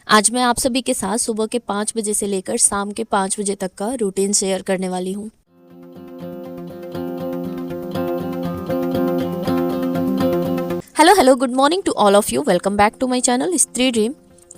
आज मैं आप सभी के साथ सुबह के 5 बजे से लेकर शाम के 5 बजे तक का रूटीन शेयर करने वाली हूँ। Hello good morning to all of you. Welcome back to my channel Stree dream.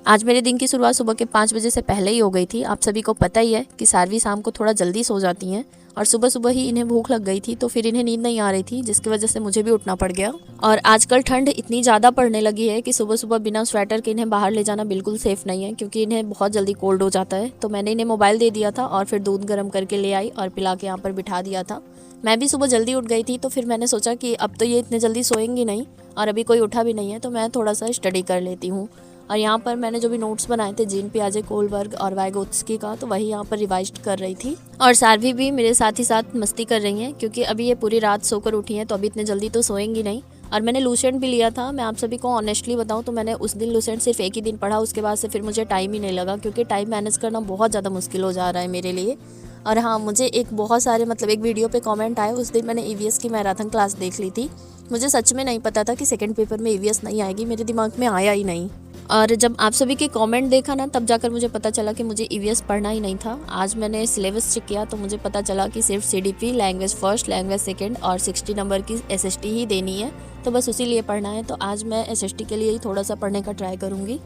आज मेरे दिन की शुरुआत सुबह के 5 बजे से पहले ही हो गई थी। आप सभी को पता ही है कि सारवी शाम को थोड़ा जल्दी सो जाती हैं और सुबह सुबह ही इन्हें भूख लग गई थी, तो फिर इन्हें नींद नहीं आ रही थी, जिसकी वजह से मुझे भी उठना पड़ गया। और आजकल ठंड इतनी ज़्यादा पड़ने लगी है कि सुबह सुबह बिना स्वेटर के इन्हें बाहर ले जाना बिल्कुल सेफ नहीं है, क्योंकि इन्हें बहुत जल्दी कोल्ड हो जाता है। तो मैंने इन्हें मोबाइल दे दिया था और फिर दूध गर्म करके ले आई और पिला के यहाँ पर बिठा दिया था। मैं भी सुबह जल्दी उठ गई थी, तो फिर मैंने सोचा कि अब तो ये इतने जल्दी सोएंगी नहीं और अभी कोई उठा भी नहीं है, तो मैं थोड़ा सा स्टडी कर लेती हूँ। और यहाँ पर मैंने जो भी नोट्स बनाए थे जीन पियाजे कोलबर्ग और वाइगोत्स्की का, तो वही यहाँ पर रिवाइज कर रही थी। और सारवी भी मेरे साथ ही साथ मस्ती कर रही हैं, क्योंकि अभी ये पूरी रात सोकर उठी हैं, तो अभी इतने जल्दी तो सोएंगी नहीं। और मैंने लूसेंट भी लिया था। मैं आप सभी को ऑनेस्टली बताऊं तो मैंने उस दिन लूसेंट सिर्फ एक ही दिन पढ़ा, उसके बाद से फिर मुझे टाइम ही नहीं लगा, क्योंकि टाइम मैनेज करना बहुत ज़्यादा मुश्किल हो जा रहा है मेरे लिए। और हाँ, मुझे एक बहुत सारे एक वीडियो पे कमेंट आए। उस दिन मैंने ईवीएस की मैराथन क्लास देख ली थी। मुझे सच में नहीं पता था कि सेकंड पेपर में ईवीएस नहीं आएगी, मेरे दिमाग में आया ही नहीं। और जब आप सभी के कमेंट देखा ना, तब जाकर मुझे पता चला कि मुझे ईवीएस पढ़ना ही नहीं था। आज मैंने सिलेबस चेक किया तो मुझे पता चला कि सिर्फ CDP, language first, language second और 60 नंबर की एसएसटी ही देनी है, तो बस उसी लिए पढ़ना है। तो आज मैं एसएसटी के लिए ही थोड़ा सा पढ़ने का ट्राई करूँगी।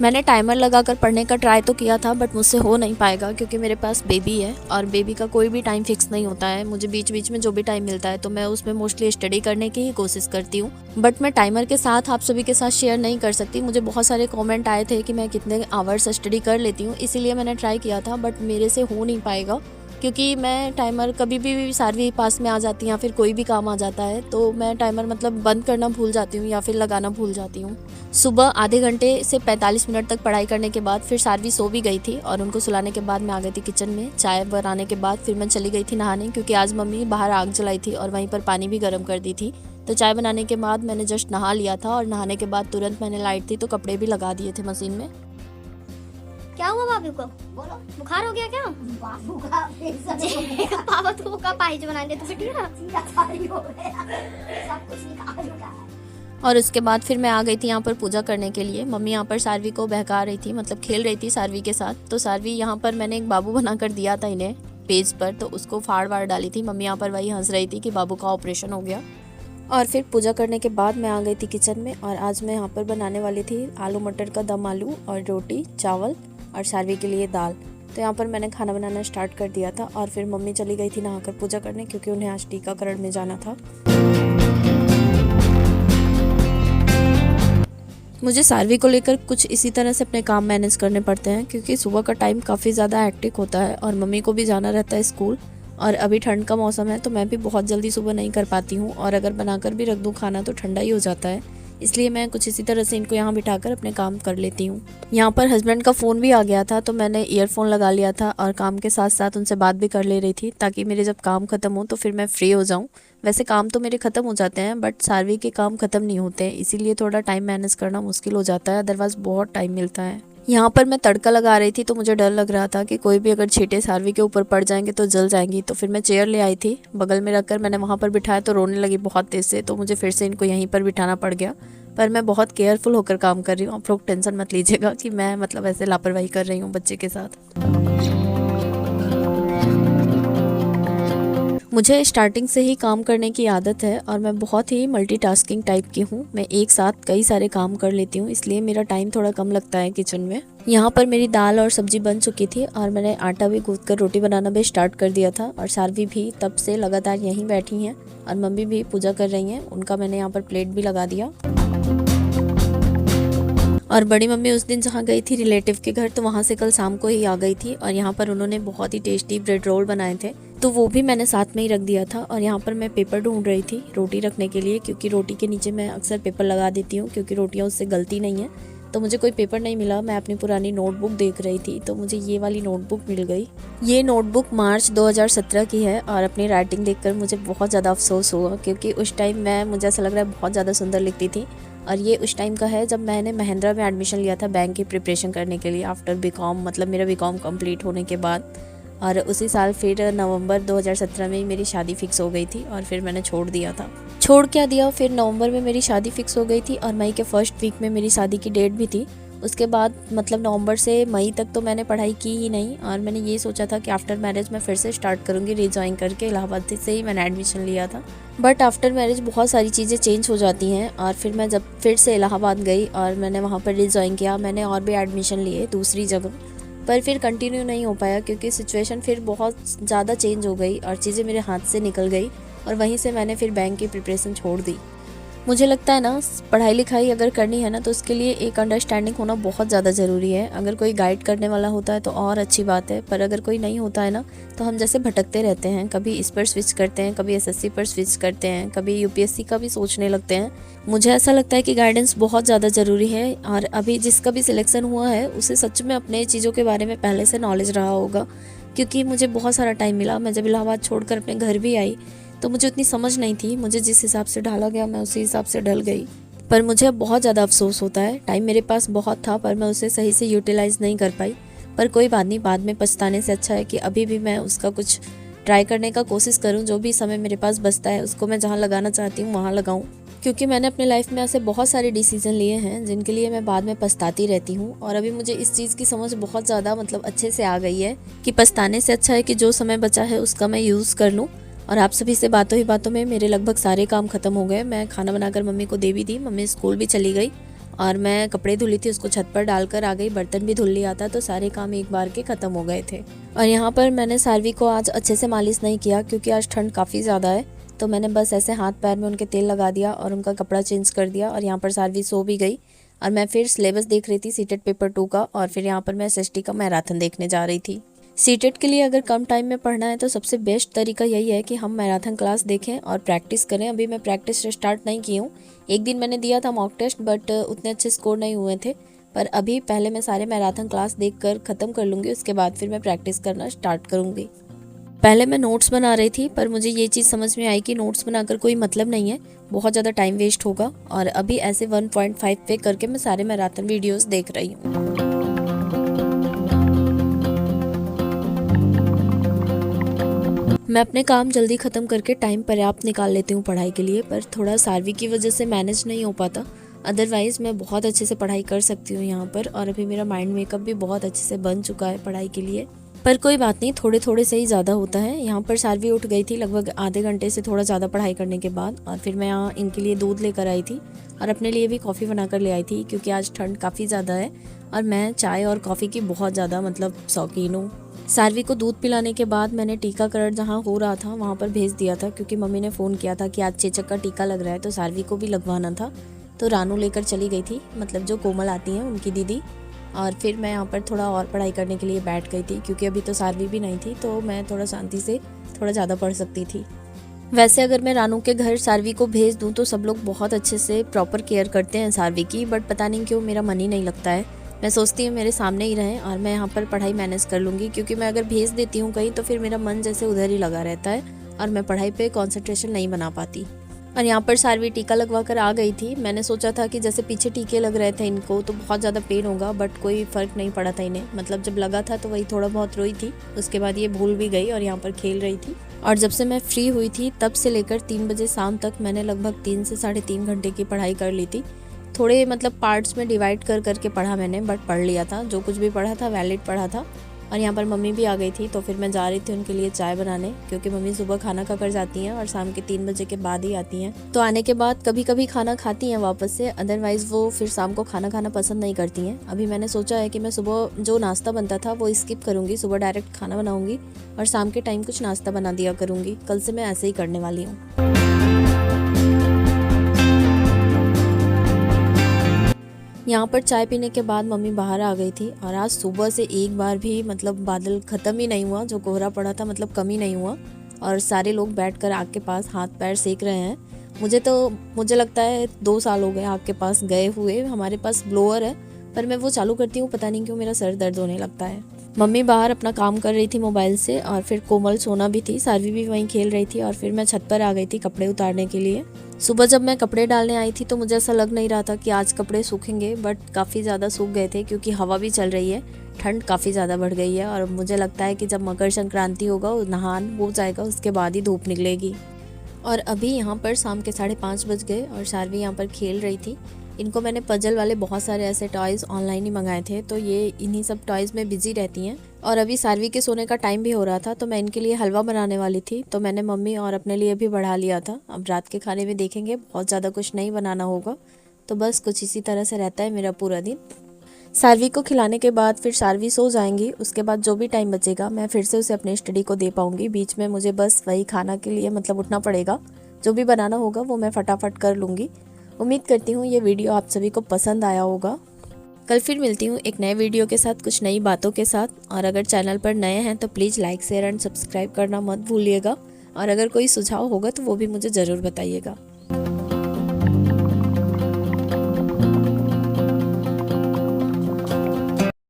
मैंने टाइमर लगाकर पढ़ने का ट्राई तो किया था, बट मुझसे हो नहीं पाएगा, क्योंकि मेरे पास बेबी है और बेबी का कोई भी टाइम फिक्स नहीं होता है। मुझे बीच बीच में जो भी टाइम मिलता है तो मैं उसमें मोस्टली स्टडी करने की ही कोशिश करती हूँ, बट मैं टाइमर के साथ आप सभी के साथ शेयर नहीं कर सकती। मुझे बहुत सारे कमेंट आए थे कि मैं कितने आवर्स स्टडी कर लेती हूँ, इसीलिए मैंने ट्राई किया था, बट मेरे से हो नहीं पाएगा, क्योंकि मैं टाइमर कभी भी सारवी पास में आ जाती है या फिर कोई भी काम आ जाता है, तो मैं टाइमर बंद करना भूल जाती हूँ या फिर लगाना भूल जाती हूँ। सुबह आधे घंटे से 45 मिनट तक पढ़ाई करने के बाद फिर सारवी सो भी गई थी, और उनको सुलाने के बाद मैं आ गई थी किचन में। चाय बनाने के बाद फिर मैं चली गई थी नहाने, क्योंकि आज मम्मी बाहर आग जलाई थी और वहीं पर पानी भी गर्म कर दी थी। तो चाय बनाने के बाद मैंने जस्ट नहा लिया था, और नहाने के बाद तुरंत मैंने लाइट थी तो कपड़े भी लगा दिए थे मशीन में। क्या हुआ बाबू को? बोलो, बुखार हो गया क्या? बाबू का पापा तो का पाइज बनाएंगे तो फिर सब कुछ निकाल लूंगा। और उसके बाद फिर मैं आ गई थी यहाँ पर पूजा करने के लिए। मम्मी यहाँ पर सारवी को बहका रही थी, खेल रही थी सारवी के साथ। तो सारवी यहाँ पर मैंने एक बाबू बनाकर दिया था इन्हें पेज पर, तो उसको फाड़ वाड़ डाली थी। मम्मी यहाँ पर वही हंस रही थी कि बाबू का ऑपरेशन हो गया। और फिर पूजा करने के बाद मैं आ गई थी किचन में, और आज मैं यहाँ पर बनाने वाली थी आलू मटर का दम आलू और रोटी चावल और सारवी के लिए दाल। तो यहाँ पर मैंने खाना बनाना स्टार्ट कर दिया था, और फिर मम्मी चली गई थी नहाकर पूजा करने, क्योंकि उन्हें आज टीकाकरण में जाना था। मुझे सारवी को लेकर कुछ इसी तरह से अपने काम मैनेज करने पड़ते हैं, क्योंकि सुबह का टाइम काफ़ी ज़्यादा हेक्टिक होता है और मम्मी को भी जाना रहता है स्कूल। और अभी ठंड का मौसम है, तो मैं भी बहुत जल्दी सुबह नहीं कर पाती हूँ, और अगर बनाकर भी रख दूँ खाना तो ठंडा ही हो जाता है। इसलिए मैं कुछ इसी तरह से इनको यहाँ बिठाकर अपने काम कर लेती हूँ। यहाँ पर हस्बैंड का फ़ोन भी आ गया था, तो मैंने ईयरफोन लगा लिया था और काम के साथ साथ उनसे बात भी कर ले रही थी, ताकि मेरे जब काम ख़त्म हो तो फिर मैं फ्री हो जाऊँ। वैसे काम तो मेरे ख़त्म हो जाते हैं, बट सारवी के काम ख़त्म नहीं होते हैं, इसीलिए थोड़ा टाइम मैनेज करना मुश्किल हो जाता है, अदरवाइज़ बहुत टाइम मिलता है। यहाँ पर मैं तड़का लगा रही थी, तो मुझे डर लग रहा था कि कोई भी अगर छींटे सारवी के ऊपर पड़ जाएंगे तो जल जाएंगी। तो फिर मैं चेयर ले आई थी, बगल में रखकर मैंने वहाँ पर बिठाया, तो रोने लगी बहुत तेज़ से, तो मुझे फिर से इनको यहीं पर बिठाना पड़ गया। पर मैं बहुत केयरफुल होकर काम कर रही हूँ, आप लोग टेंशन मत लीजिएगा कि मैं ऐसे लापरवाही कर रही हूँ बच्चे के साथ। मुझे स्टार्टिंग से ही काम करने की आदत है, और मैं बहुत ही मल्टीटास्किंग टाइप की हूँ। मैं एक साथ कई सारे काम कर लेती हूँ, इसलिए मेरा टाइम थोड़ा कम लगता है किचन में। यहाँ पर मेरी दाल और सब्जी बन चुकी थी, और मैंने आटा भी गूंथ कर रोटी बनाना भी स्टार्ट कर दिया था। और सारवी भी तब से लगातार यहीं बैठी हैं, और मम्मी भी पूजा कर रही हैं, उनका मैंने यहाँ पर प्लेट भी लगा दिया। और बड़ी मम्मी उस दिन जहाँ गई थी रिलेटिव के घर, तो वहाँ से कल शाम को ही आ गई थी, और यहाँ पर उन्होंने बहुत ही टेस्टी ब्रेड रोल बनाए थे, तो वो भी मैंने साथ में ही रख दिया था। और यहाँ पर मैं पेपर ढूंढ रही थी रोटी रखने के लिए, क्योंकि रोटी के नीचे मैं अक्सर पेपर लगा देती हूँ, क्योंकि रोटियाँ उससे गलती नहीं है। तो मुझे कोई पेपर नहीं मिला, मैं अपनी पुरानी नोटबुक देख रही थी, तो मुझे ये वाली नोटबुक मिल गई। ये नोटबुक मार्च 2017 की है, और अपनी राइटिंग देखकर मुझे बहुत ज़्यादा अफसोस हुआ, क्योंकि उस टाइम मुझे ऐसा लग रहा है बहुत ज़्यादा सुंदर लिखती थी। और ये उस टाइम का है जब मैंने महिंद्रा में एडमिशन लिया था बैंक की प्रिपरेशन करने के लिए, आफ्टर बीकॉम, मेरा बीकॉम कंप्लीट होने के बाद। और उसी साल फिर नवंबर 2017 में मेरी शादी फिक्स हो गई थी, और फिर मैंने छोड़ दिया था। छोड़ क्या दिया, फिर नवंबर में मेरी शादी फिक्स हो गई थी और मई के फर्स्ट वीक में मेरी शादी की डेट भी थी। उसके बाद मतलब नवंबर से मई तक तो मैंने पढ़ाई की ही नहीं और मैंने ये सोचा था कि आफ्टर मैरिज मैं फिर से स्टार्ट करूँगी रीजॉइन करके। इलाहाबाद से ही मैंने एडमिशन लिया था, बट आफ्टर मैरिज बहुत सारी चीज़ें चेंज हो जाती हैं और फिर मैं जब फिर से इलाहाबाद गई और मैंने वहाँ पर रीजॉइन किया, मैंने और भी एडमिशन लिए दूसरी जगह, पर फिर कंटिन्यू नहीं हो पाया क्योंकि सिचुएशन फिर बहुत ज़्यादा चेंज हो गई और चीज़ें मेरे हाथ से निकल गई और वहीं से मैंने फिर बैंक की प्रिपरेशन छोड़ दी। मुझे लगता है ना, पढ़ाई लिखाई अगर करनी है ना तो उसके लिए एक अंडरस्टैंडिंग होना बहुत ज़्यादा ज़रूरी है। अगर कोई गाइड करने वाला होता है तो और अच्छी बात है, पर अगर कोई नहीं होता है ना तो हम जैसे भटकते रहते हैं, कभी इस पर स्विच करते हैं, कभी एसएससी पर स्विच करते हैं, कभी यूपीएससी का भी सोचने लगते हैं। मुझे ऐसा लगता है कि गाइडेंस बहुत ज़्यादा ज़रूरी है और अभी जिसका भी सिलेक्शन हुआ है उसे सच में अपने चीज़ों के बारे में पहले से नॉलेज रहा होगा, क्योंकि मुझे बहुत सारा टाइम मिला। मैं जब इलाहाबाद छोड़कर अपने घर भी आई तो मुझे उतनी समझ नहीं थी, मुझे जिस हिसाब से ढाला गया मैं उसी हिसाब से ढल गई। पर मुझे अब बहुत ज़्यादा अफसोस होता है, टाइम मेरे पास बहुत था पर मैं उसे सही से यूटिलाइज़ नहीं कर पाई। पर कोई बात नहीं, बाद में पछताने से अच्छा है कि अभी भी मैं उसका कुछ ट्राई करने का कोशिश करूं। जो भी समय मेरे पास बचता है उसको मैं जहां लगाना चाहती हूं वहां लगाऊं, क्योंकि मैंने अपने लाइफ में ऐसे बहुत सारे डिसीजन लिए हैं जिनके लिए मैं बाद में पछताती रहती हूँ। और अभी मुझे इस चीज़ की समझ बहुत ज़्यादा मतलब अच्छे से आ गई है कि पछताने से अच्छा है कि जो समय बचा है उसका मैं यूज़ कर लूँ। और आप सभी से बातों ही बातों में मेरे लगभग सारे काम खत्म हो गए। मैं खाना बनाकर मम्मी को दे भी दी, मम्मी स्कूल भी चली गई और मैं कपड़े धुली थी उसको छत पर डालकर आ गई, बर्तन भी धुल लिया था, तो सारे काम एक बार के ख़त्म हो गए थे। और यहाँ पर मैंने सारवी को आज अच्छे से मालिश नहीं किया क्योंकि आज ठंड काफ़ी ज़्यादा है, तो मैंने बस ऐसे हाथ पैर में उनके तेल लगा दिया और उनका कपड़ा चेंज कर दिया। और यहाँ पर सारवी सो भी गई और मैं फिर सिलेबस देख रही थी सीटेट पेपर 2 का, और फिर यहाँ पर मैं एसएसटी का मैराथन देखने जा रही थी। सीटेट के लिए अगर कम टाइम में पढ़ना है तो सबसे बेस्ट तरीका यही है कि हम मैराथन क्लास देखें और प्रैक्टिस करें। अभी मैं प्रैक्टिस स्टार्ट नहीं की हूँ, एक दिन मैंने दिया था मॉक टेस्ट बट उतने अच्छे स्कोर नहीं हुए थे। पर अभी पहले मैं सारे मैराथन क्लास देखकर ख़त्म कर लूँगी, उसके बाद फिर मैं प्रैक्टिस करना स्टार्ट करूँगी। पहले मैं नोट्स बना रही थी पर मुझे ये चीज़ समझ में आई कि नोट्स बनाकर कोई मतलब नहीं है, बहुत ज़्यादा टाइम वेस्ट होगा। और अभी ऐसे 1.5 पे करके मैं सारे मैराथन वीडियोज़ देख रही हूँ। मैं अपने काम जल्दी ख़त्म करके टाइम पर्याप्त निकाल लेती हूँ पढ़ाई के लिए, पर थोड़ा सारवी की वजह से मैनेज नहीं हो पाता। अदरवाइज़ मैं बहुत अच्छे से पढ़ाई कर सकती हूँ यहाँ पर, और अभी मेरा माइंड मेकअप भी बहुत अच्छे से बन चुका है पढ़ाई के लिए। पर कोई बात नहीं, थोड़े थोड़े से ही ज़्यादा होता है। यहाँ पर सारवी उठ गई थी लगभग आधे घंटे से थोड़ा ज़्यादा पढ़ाई करने के बाद, और फिर मैं यहाँ इनके लिए दूध लेकर आई थी और अपने लिए भी कॉफ़ी बना कर ले आई थी क्योंकि आज ठंड काफ़ी ज़्यादा है और मैं चाय और कॉफ़ी की बहुत ज़्यादा मतलब शौकीन हूँ। सारवी को दूध पिलाने के बाद मैंने टीकाकरण जहाँ हो रहा था वहाँ पर भेज दिया था, क्योंकि मम्मी ने फ़ोन किया था कि आज चेचक का टीका लग रहा है तो सारवी को भी लगवाना था। तो रानू लेकर चली गई थी, मतलब जो कोमल आती हैं उनकी दीदी। और फिर मैं यहाँ पर थोड़ा और पढ़ाई करने के लिए बैठ गई थी क्योंकि अभी तो सारवी भी नहीं थी, तो मैं थोड़ा शांति से थोड़ा ज़्यादा पढ़ सकती थी। वैसे अगर मैं रानू के घर सारवी को भेज दूँ तो सब लोग बहुत अच्छे से प्रॉपर केयर करते हैं सारवी की, बट पता नहीं क्यों मेरा मन ही नहीं लगता है। मैं सोचती हूँ मेरे सामने ही रहें और मैं यहाँ पर पढ़ाई मैनेज कर लूँगी, क्योंकि मैं अगर भेज देती हूँ कहीं तो फिर मेरा मन जैसे उधर ही लगा रहता है और मैं पढ़ाई पे कंसंट्रेशन नहीं बना पाती। और यहाँ पर सारवी टीका लगवा कर आ गई थी। मैंने सोचा था कि जैसे पीछे टीके लग रहे थे इनको तो बहुत ज़्यादा पेन होगा, बट कोई फ़र्क नहीं पड़ा था इन्हें। मतलब जब लगा था तो वही थोड़ा बहुत रोई थी, उसके बाद ये भूल भी गई और यहाँ पर खेल रही थी। और जब से मैं फ्री हुई थी तब से लेकर 3 बजे शाम तक मैंने लगभग 3 से 3.5 घंटे की पढ़ाई कर ली थी। थोड़े मतलब पार्ट्स में डिवाइड कर करके पढ़ा मैंने, बट पढ़ लिया था, जो कुछ भी पढ़ा था वैलिड पढ़ा था। और यहाँ पर मम्मी भी आ गई थी तो फिर मैं जा रही थी उनके लिए चाय बनाने, क्योंकि मम्मी सुबह खाना खाकर जाती हैं और शाम के 3 बजे के बाद ही आती हैं। तो आने के बाद कभी कभी खाना खाती हैं वापस से, अदरवाइज़ वो फिर शाम को खाना खाना पसंद नहीं करती हैं। अभी मैंने सोचा है कि मैं सुबह जो नाश्ता बनता था वो स्किप करूँगी, सुबह डायरेक्ट खाना बनाऊँगी और शाम के टाइम कुछ नाश्ता बना दिया करूँगी। कल से मैं ऐसे ही करने वाली हूँ। यहाँ पर चाय पीने के बाद मम्मी बाहर आ गई थी और आज सुबह से एक बार भी मतलब बादल ख़त्म ही नहीं हुआ, जो कोहरा पड़ा था मतलब कम ही नहीं हुआ। और सारे लोग बैठकर आग के पास हाथ पैर सेक रहे हैं। मुझे लगता है 2 साल हो गए आग के पास गए हुए। हमारे पास ब्लोअर है पर मैं वो चालू करती हूँ, पता नहीं क्यों मेरा सर दर्द होने लगता है। मम्मी बाहर अपना काम कर रही थी मोबाइल से, और फिर कोमल सोना भी थी, सारवी भी वहीं खेल रही थी। और फिर मैं छत पर आ गई थी कपड़े उतारने के लिए। सुबह जब मैं कपड़े डालने आई थी तो मुझे ऐसा लग नहीं रहा था कि आज कपड़े सूखेंगे, बट काफ़ी ज़्यादा सूख गए थे क्योंकि हवा भी चल रही है, ठंड काफ़ी ज़्यादा बढ़ गई है। और मुझे लगता है कि जब मकर संक्रांति होगा, नहान हो जाएगा, उसके बाद ही धूप निकलेगी। और अभी यहाँ पर शाम के 5:30 बज गए और सारवी यहाँ पर खेल रही थी। इनको मैंने पजल वाले बहुत सारे ऐसे टॉयज़ ऑनलाइन ही मंगाए थे, तो ये इन्हीं सब टॉयज़ में बिजी रहती हैं। और अभी सारवी के सोने का टाइम भी हो रहा था, तो मैं इनके लिए हलवा बनाने वाली थी, तो मैंने मम्मी और अपने लिए भी बढ़ा लिया था। अब रात के खाने में देखेंगे, बहुत ज़्यादा कुछ नहीं बनाना होगा, तो बस कुछ इसी तरह से रहता है मेरा पूरा दिन। सारवी को खिलाने के बाद फिर सारवी सो जाएंगी। उसके बाद जो भी टाइम बचेगा मैं फिर से उसे अपनी स्टडी को दे पाऊँगी। बीच में मुझे बस वही खाना के लिए मतलब उठना पड़ेगा, जो भी बनाना होगा वो मैं फटाफट कर लूँगी। उम्मीद करती हूँ ये वीडियो आप सभी को पसंद आया होगा। कल फिर मिलती हूँ एक नए वीडियो के साथ, कुछ नई बातों के साथ। और अगर चैनल पर नए हैं तो please like share and subscribe करना मत भूलिएगा। और अगर कोई सुझाव होगा तो वो भी मुझे ज़रूर बताइएगा।